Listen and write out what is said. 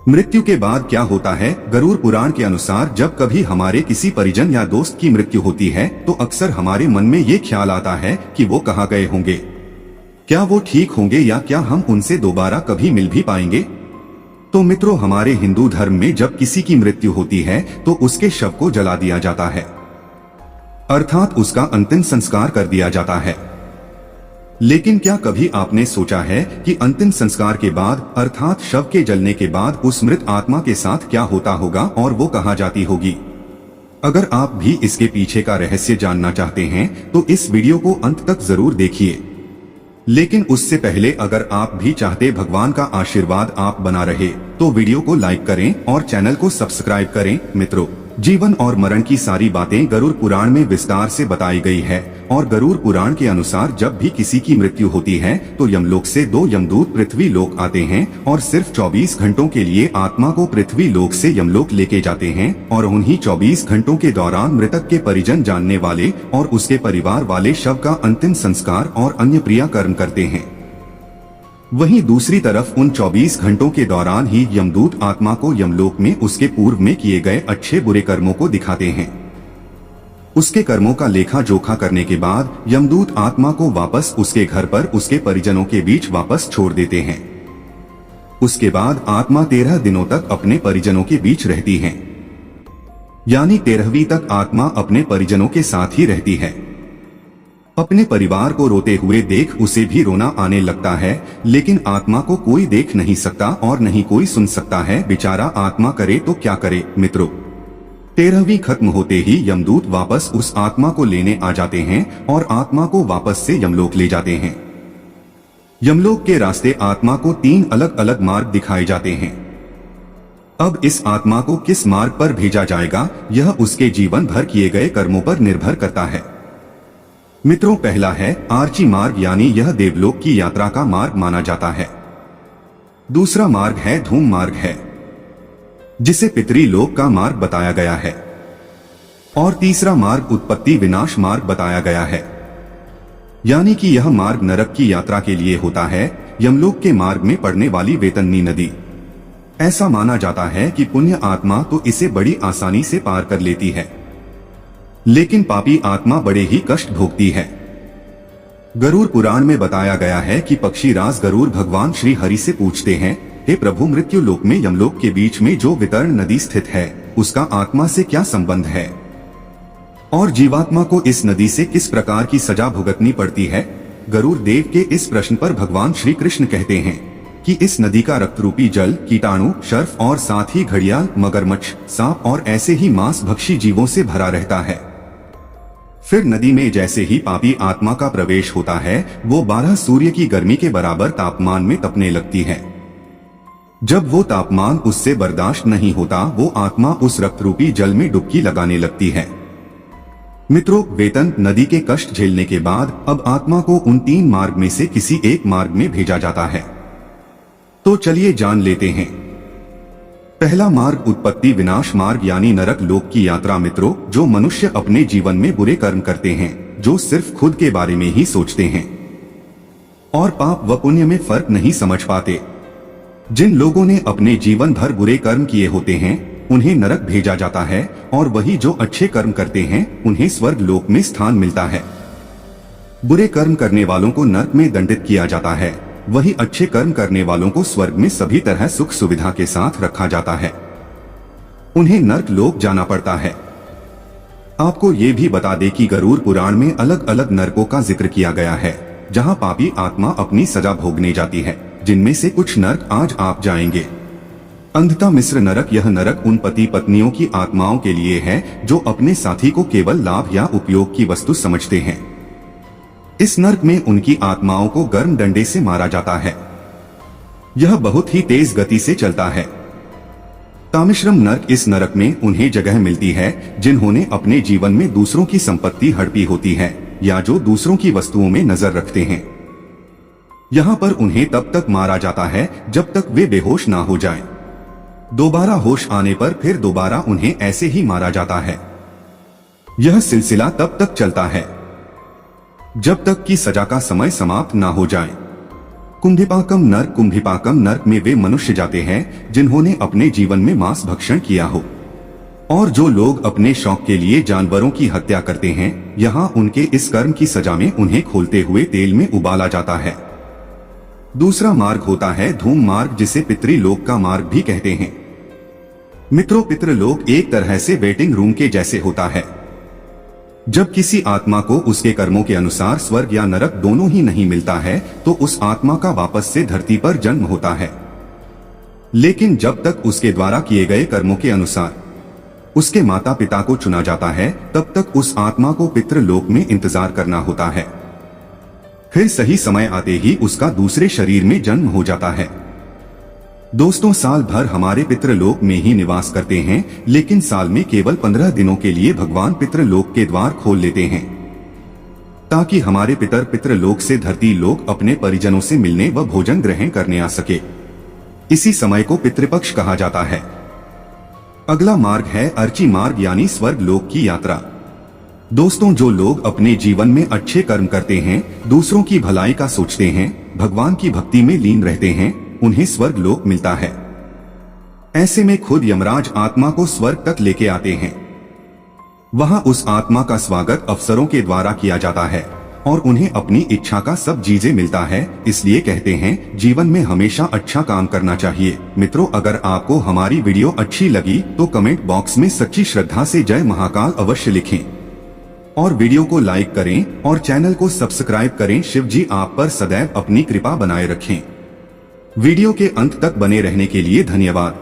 मृत्यु के बाद क्या होता है? गरुड़ पुराण के अनुसार जब कभी हमारे किसी परिजन या दोस्त की मृत्यु होती है तो अक्सर हमारे मन में ये ख्याल आता है कि वो कहाँ गए होंगे, क्या वो ठीक होंगे या क्या हम उनसे दोबारा कभी मिल भी पाएंगे। तो मित्रों, हमारे हिंदू धर्म में जब किसी की मृत्यु होती है तो उसके शव को जला दिया जाता है, अर्थात उसका अंतिम संस्कार कर दिया जाता है। लेकिन क्या कभी आपने सोचा है कि अंतिम संस्कार के बाद अर्थात शव के जलने के बाद उस मृत आत्मा के साथ क्या होता होगा और वो कहाँ जाती होगी? अगर आप भी इसके पीछे का रहस्य जानना चाहते हैं तो इस वीडियो को अंत तक जरूर देखिए। लेकिन उससे पहले अगर आप भी चाहते भगवान का आशीर्वाद आप बना रहे तो वीडियो को लाइक करें और चैनल को सब्सक्राइब करें। मित्रों, जीवन और मरण की सारी बातें गरुड़ पुराण में विस्तार से बताई गई है और गरुड़ पुराण के अनुसार जब भी किसी की मृत्यु होती है तो यमलोक से 2 यमदूत पृथ्वी लोक आते हैं और सिर्फ 24 घंटों के लिए आत्मा को पृथ्वी लोक से यमलोक लेके जाते हैं और उन्हीं 24 घंटों के दौरान मृतक के परिजन जानने वाले और उसके परिवार वाले शव का अंतिम संस्कार और अन्य क्रियाकर्म करते हैं। वहीं दूसरी तरफ उन 24 घंटों के दौरान ही यमदूत आत्मा को यमलोक में उसके पूर्व में किए गए अच्छे बुरे कर्मों को दिखाते हैं। उसके कर्मों का लेखा जोखा करने के बाद यमदूत आत्मा को वापस उसके घर पर उसके परिजनों के बीच वापस छोड़ देते हैं। उसके बाद आत्मा 13 दिनों तक अपने परिजनों के बीच रहती है, यानी 13वीं तक आत्मा अपने परिजनों के साथ ही रहती है। अपने परिवार को रोते हुए देख उसे भी रोना आने लगता है, लेकिन आत्मा को कोई देख नहीं सकता और नहीं कोई सुन सकता है। बेचारा आत्मा करे तो क्या करे। मित्रों, 13वीं खत्म होते ही यमदूत वापस उस आत्मा को लेने आ जाते हैं और आत्मा को वापस से यमलोक ले जाते हैं। यमलोक के रास्ते आत्मा को 3 अलग अलग मार्ग दिखाए जाते हैं। अब इस आत्मा को किस मार्ग पर भेजा जाएगा यह उसके जीवन भर किए गए कर्मों पर निर्भर करता है। मित्रों, पहला है आर्ची मार्ग, यानी यह देवलोक की यात्रा का मार्ग माना जाता है। दूसरा मार्ग है धूम मार्ग है, जिसे पितृलोक का मार्ग बताया गया है। और तीसरा मार्ग उत्पत्ति विनाश मार्ग बताया गया है, यानी कि यह मार्ग नरक की यात्रा के लिए होता है, यमलोक के मार्ग में पड़ने वाली वेतन्नी नदी। ऐसा माना जाता है कि पुण्य आत्मा तो इसे बड़ी आसानी से पार कर लेती है, लेकिन पापी आत्मा बड़े ही कष्ट भोगती है। गरुड़ पुराण में बताया गया है कि पक्षीराज गरुड़ भगवान श्री हरि से पूछते हैं, हे प्रभु, मृत्यु लोक में यमलोक के बीच में जो वितरण नदी स्थित है उसका आत्मा से क्या संबंध है और जीवात्मा को इस नदी से किस प्रकार की सजा भुगतनी पड़ती है? गरुड़ देव के इस प्रश्न पर भगवान श्री कृष्ण कहते हैं कि इस नदी का रक्त रूपी जल कीटाणु, सर्प और साथ ही घड़ियाल, मगरमच्छ, सांप और ऐसे ही मांस भक्षी जीवों से भरा रहता है। फिर नदी में जैसे ही पापी आत्मा का प्रवेश होता है वो 12 सूर्य की गर्मी के बराबर तापमान में तपने लगती है। जब वो तापमान उससे बर्दाश्त नहीं होता वो आत्मा उस रक्त रूपी जल में डुबकी लगाने लगती है। मित्रों, वेतन नदी के कष्ट झेलने के बाद अब आत्मा को उन 3 मार्ग में से किसी एक मार्ग में भेजा जाता है। तो चलिए जान लेते हैं। पहला मार्ग उत्पत्ति विनाश मार्ग, यानी नरक लोक की यात्रा। मित्रों, जो मनुष्य अपने जीवन में बुरे कर्म करते हैं, जो सिर्फ खुद के बारे में ही सोचते हैं और पाप व पुण्य में फर्क नहीं समझ पाते, जिन लोगों ने अपने जीवन भर बुरे कर्म किए होते हैं उन्हें नरक भेजा जाता है और वही जो अच्छे कर्म करते हैं उन्हें स्वर्ग लोक में स्थान मिलता है। बुरे कर्म करने वालों को नरक में दंडित किया जाता है, वही अच्छे कर्म करने वालों को स्वर्ग में सभी तरह सुख सुविधा के साथ रखा जाता है। उन्हें नरक लोक जाना पड़ता है। आपको ये भी बता दें कि गरुड़ पुराण में अलग अलग नरकों का जिक्र किया गया है जहां पापी आत्मा अपनी सजा भोगने जाती है, जिनमें से कुछ नरक आज आप जाएंगे। अंधता मिश्र नरक, यह नरक उन पति पत्नियों की आत्माओं के लिए है जो अपने साथी को केवल लाभ या उपयोग की वस्तु समझते हैं। इस नरक में उनकी आत्माओं को गर्म डंडे से मारा जाता है। यह बहुत ही तेज गति से चलता है। तामिश्रम नरक, इस नरक में उन्हें जगह मिलती है जिन्होंने अपने जीवन में दूसरों की संपत्ति हड़पी होती है या जो दूसरों की वस्तुओं में नजर रखते हैं। यहाँ पर उन्हें तब तक मारा जाता है जब तक वे बेहोश ना हो जाएं। दोबारा होश आने पर फिर दोबारा उन्हें ऐसे ही मारा जाता है। यह सिलसिला तब तक चलता है जब तक कि सजा का समय समाप्त ना हो जाए। कुंभिपाकम नरक में वे मनुष्य जाते हैं जिन्होंने अपने जीवन में मांस भक्षण किया हो। और जो लोग अपने शौक के लिए जानवरों की हत्या करते हैं, यहाँ उनके इस कर्म की सजा में उन्हें खोलते हुए तेल में उबाला जाता है। दूसरा मार्ग होता है धूम मार्ग, जिसे पितृलोक का मार्ग भी कहते हैं। मित्रों, पितृलोक एक तरह से वेटिंग रूम के जैसे होता है। जब किसी आत्मा को उसके कर्मों के अनुसार स्वर्ग या नरक दोनों ही नहीं मिलता है, तो उस आत्मा का वापस से धरती पर जन्म होता है। लेकिन जब तक उसके द्वारा किए गए कर्मों के अनुसार उसके माता पिता को चुना जाता है, तब तक उस आत्मा को पितृलोक में इंतजार करना होता है। फिर सही समय आते ही उसका दूसरे शरीर में जन्म हो जाता है। दोस्तों, साल भर हमारे पितृलोक में ही निवास करते हैं, लेकिन साल में केवल 15 दिनों के लिए भगवान पितृलोक के द्वार खोल लेते हैं, ताकि हमारे पितृलोक से धरती लोक अपने परिजनों से मिलने व भोजन ग्रहण करने आ सके। इसी समय को पितृपक्ष कहा जाता है। अगला मार्ग है अर्ची मार्ग, यानी स्वर्ग लोक की यात्रा। दोस्तों, जो लोग अपने जीवन में अच्छे कर्म करते हैं, दूसरों की भलाई का सोचते हैं, भगवान की भक्ति में लीन रहते हैं, उन्हें स्वर्ग लोक मिलता है। ऐसे में खुद यमराज आत्मा को स्वर्ग तक लेके आते हैं। वहां उस आत्मा का स्वागत अफसरों के द्वारा किया जाता है और उन्हें अपनी इच्छा का सब चीजें मिलता है। इसलिए कहते हैं, जीवन में हमेशा अच्छा काम करना चाहिए। मित्रों, अगर आपको हमारी वीडियो अच्छी लगी तो कमेंट बॉक्स में सच्ची श्रद्धा से जय महाकाल अवश्य लिखें और वीडियो को लाइक करें और चैनल को सब्सक्राइब करें। शिव जी आप पर सदैव अपनी कृपा बनाए रखें। वीडियो के अंत तक बने रहने के लिए धन्यवाद।